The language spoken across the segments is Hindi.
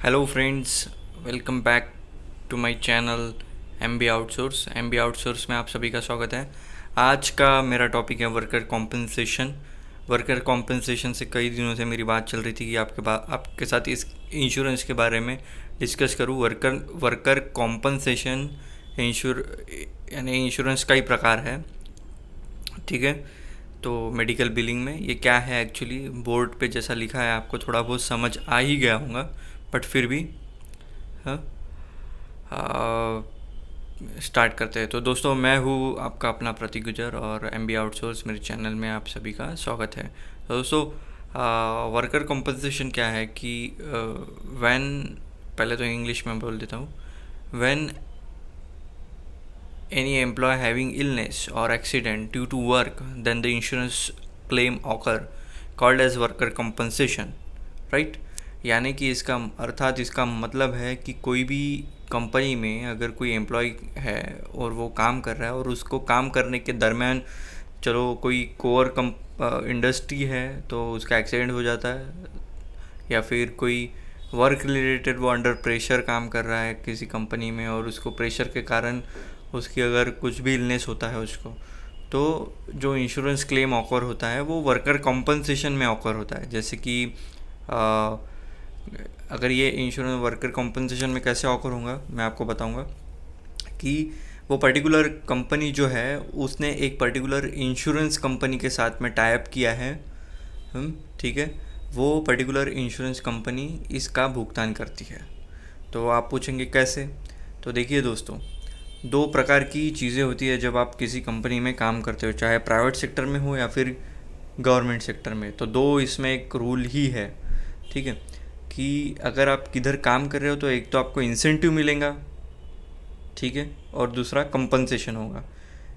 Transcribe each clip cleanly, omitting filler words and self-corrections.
Hello friends, welcome back to my channel M B outsource में आप सभी का स्वागत है। आज का मेरा टॉपिक है वर्कर कॉम्पनसेशन। वर्कर कॉम्पनसेशन से कई दिनों से मेरी बात चल रही थी कि आपके साथ इस इंश्योरेंस के बारे में डिस्कस करूं। वर्कर वर्कर कॉम्पनसेशन यानी इंश्योरेंस कई प्रकार है, ठीक है। तो मेडिकल बिलिंग में ये क्या है एक्चुअली, बोर्ड पे जैसा लिखा है आपको थोड़ा बहुत समझ आ ही गया होगा, बट फिर भी हाँ, स्टार्ट करते हैं। तो दोस्तों, मैं हूँ आपका अपना प्रतीक गुजर और एम बी आउटसोर्स मेरे चैनल में आप सभी का स्वागत है। तो दोस्तों, वर्कर कॉम्पनसेशन क्या है कि व्हेन, पहले तो इंग्लिश में बोल देता हूँ। When any employee having illness or accident due to work, then the insurance claim occur called as worker compensation, right? यानी कि इसका मतलब है कि कोई भी कंपनी में अगर कोई एम्प्लॉय है और वो काम कर रहा है और उसको काम करने के दरमियान, चलो कोई कोर इंडस्ट्री है तो उसका एक्सीडेंट हो जाता है, या फिर कोई वर्क रिलेटेड वो अंडर प्रेशर काम कर रहा है किसी कंपनी में और उसको प्रेशर के कारण उसकी अगर कुछ भी इलनेस होता है उसको, तो जो इंश्योरेंस क्लेम ऑकर होता है वो वर्कर कॉम्पनसेशन में ऑकर होता है। जैसे कि अगर ये इंश्योरेंस वर्कर कॉम्पनसेशन में कैसे ऑकर होगा मैं आपको बताऊंगा कि वो पर्टिकुलर कंपनी जो है उसने एक पर्टिकुलर इंश्योरेंस कंपनी के साथ में टाई अप किया है, ठीक है। वो पर्टिकुलर इंश्योरेंस कंपनी इसका भुगतान करती है। तो आप पूछेंगे कैसे। तो देखिए दोस्तों, दो प्रकार की चीज़ें होती है जब आप किसी कंपनी में काम करते हो, चाहे प्राइवेट सेक्टर में हो या फिर गवर्नमेंट सेक्टर में। तो दो इसमें एक रूल ही है, ठीक है, कि अगर आप किधर काम कर रहे हो तो एक तो आपको इंसेंटिव मिलेगा, ठीक है, और दूसरा कंपनसेशन होगा।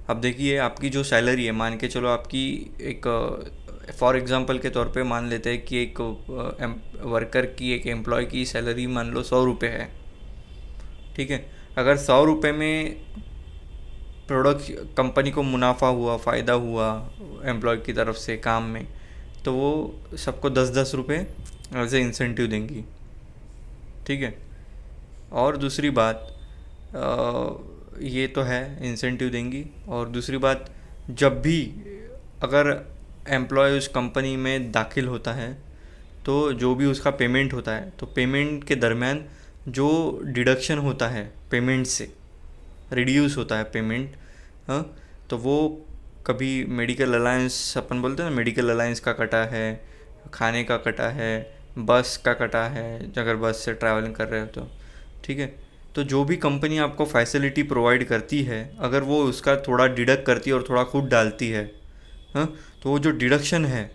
अब देखिए, आपकी जो सैलरी है, मान के चलो आपकी एक, फॉर एग्जांपल के तौर पे मान लेते हैं कि एक वर्कर की, एक एम्प्लॉय की सैलरी मान लो 100 रुपये है, ठीक है। अगर 100 रुपये में प्रोडक्ट कंपनी को मुनाफा हुआ, फ़ायदा हुआ एम्प्लॉय की तरफ से काम में, तो वो सबको 10-10 रुपये एज ए इंसेंटिव देंगी, ठीक है। और दूसरी बात, ये तो है इंसेंटिव देंगी। और दूसरी बात, जब भी अगर एम्प्लॉय उस कंपनी में दाखिल होता है तो जो भी उसका पेमेंट होता है, तो पेमेंट के दरमियान जो डिडक्शन होता है पेमेंट से, रिड्यूस होता है पेमेंट, हाँ, तो वो कभी मेडिकल अलायंस, अपन बोलते हैं ना, मेडिकल अलायंस का कटा है, खाने का कटा है, बस का कटा है अगर बस से ट्रैवलिंग कर रहे हो तो, ठीक है। तो जो भी कंपनी आपको फैसिलिटी प्रोवाइड करती है, अगर वो उसका थोड़ा डिडक्ट करती है और थोड़ा खुद डालती है, हाँ, तो वो जो डिडक्शन है,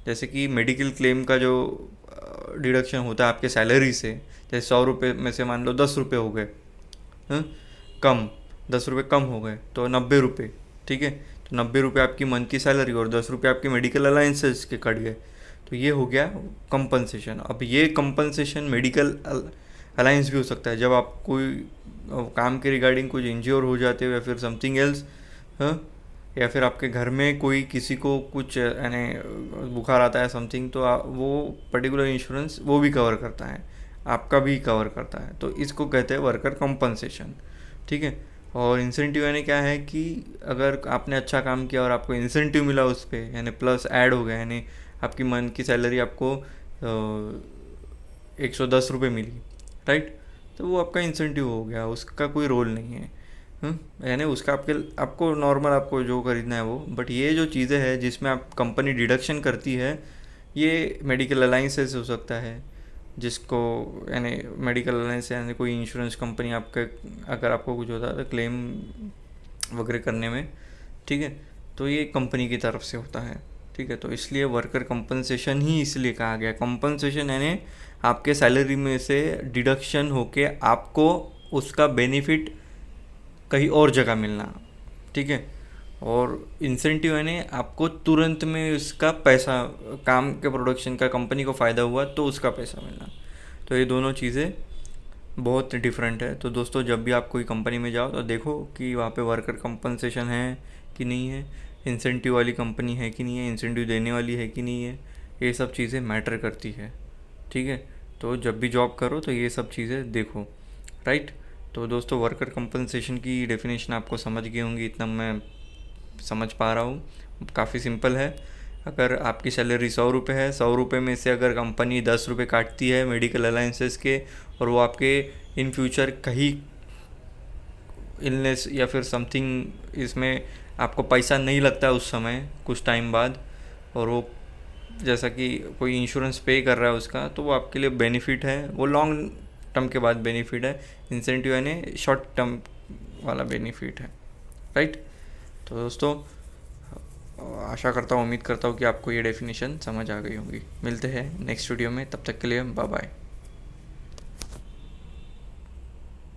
जैसे कि मेडिकल क्लेम का जो डिडक्शन होता है आपके सैलरी से, जैसे 100 रुपये में से मान लो 10 रुपये हो गए, हाँ, कम 10 रुपये कम हो गए तो 90 रुपये, ठीक है। तो 90 रुपये आपकी मंथ की सैलरी और 10 रुपये आपके मेडिकल अलाइंसेस के कट गए, तो ये हो गया कंपनसेशन। अब ये कंपनसेशन मेडिकल अलाइंस भी हो सकता है जब आप कोई काम के रिगार्डिंग कुछ इंज्योर हो जाते हो या फिर समथिंग एल्स, हाँ, या फिर आपके घर में कोई किसी को कुछ यानी बुखार आता है समथिंग, तो वो पर्टिकुलर इंश्योरेंस वो भी कवर करता है, आपका भी कवर करता है। तो इसको कहते हैं वर्कर कंपनसेशन, ठीक है। और इंसेंटिव यानी क्या है कि अगर आपने अच्छा काम किया और आपको इंसेंटिव मिला उस पर, यानी प्लस ऐड हो गया, यानी आपकी मंथ की सैलरी आपको 110 रुपये मिली, राइट, तो वो आपका इंसेंटिव हो गया, उसका कोई रोल नहीं है, यानी उसका आपको नॉर्मल आपको जो खरीदना है वो। बट ये जो चीज़ें हैं जिसमें आप कंपनी डिडक्शन करती है, ये मेडिकल अलाइंसेस हो सकता है, जिसको यानी मेडिकल अलाइंस यानी कोई इंश्योरेंस कंपनी आपके, अगर आपको कुछ होता है तो क्लेम वगैरह करने में, ठीक है, तो ये कंपनी की तरफ से होता है, ठीक है। तो इसलिए वर्कर कंपनसेशन ही इसलिए कहा गया। कंपनसेशन यानी आपके सैलरी में से डिडक्शन होके आपको उसका बेनिफिट कहीं और जगह मिलना, ठीक है। और इंसेंटिव यानी आपको तुरंत में उसका पैसा, काम के प्रोडक्शन का कंपनी को फ़ायदा हुआ तो उसका पैसा मिलना। तो ये दोनों चीज़ें बहुत डिफरेंट है। तो दोस्तों, जब भी आप कोई कंपनी में जाओ तो देखो कि वहाँ पे वर्कर कंपनसेशन है कि नहीं है, इंसेंटिव वाली कंपनी है कि नहीं है, इंसेंटिव देने वाली है कि नहीं है, ये सब चीज़ें मैटर करती है, ठीक है। तो जब भी जॉब करो तो ये सब चीज़ें देखो, राइट। तो दोस्तों वर्कर कंपनसेशन की डेफिनेशन आपको समझ गई होंगी, इतना मैं समझ पा रहा हूँ। काफ़ी सिंपल है। अगर आपकी सैलरी 100 रुपये है, 100 रुपये में से अगर कंपनी 10 रुपये काटती है मेडिकल अलाइंसेस के, और वो आपके इन फ्यूचर कहीं इलनेस या फिर समथिंग इसमें आपको पैसा नहीं लगता है उस समय कुछ टाइम बाद, और वो जैसा कि कोई इंश्योरेंस पे कर रहा है उसका, तो वो आपके लिए बेनिफिट है। वो लॉन्ग टर्म के बाद बेनिफिट है, इंसेंटिव यानी शॉर्ट टर्म वाला बेनिफिट है, राइट। तो दोस्तों आशा करता हूँ, उम्मीद करता हूँ कि आपको ये डेफिनेशन समझ आ गई होगी। मिलते हैं नेक्स्ट वीडियो में, तब तक के लिए बाय बाय।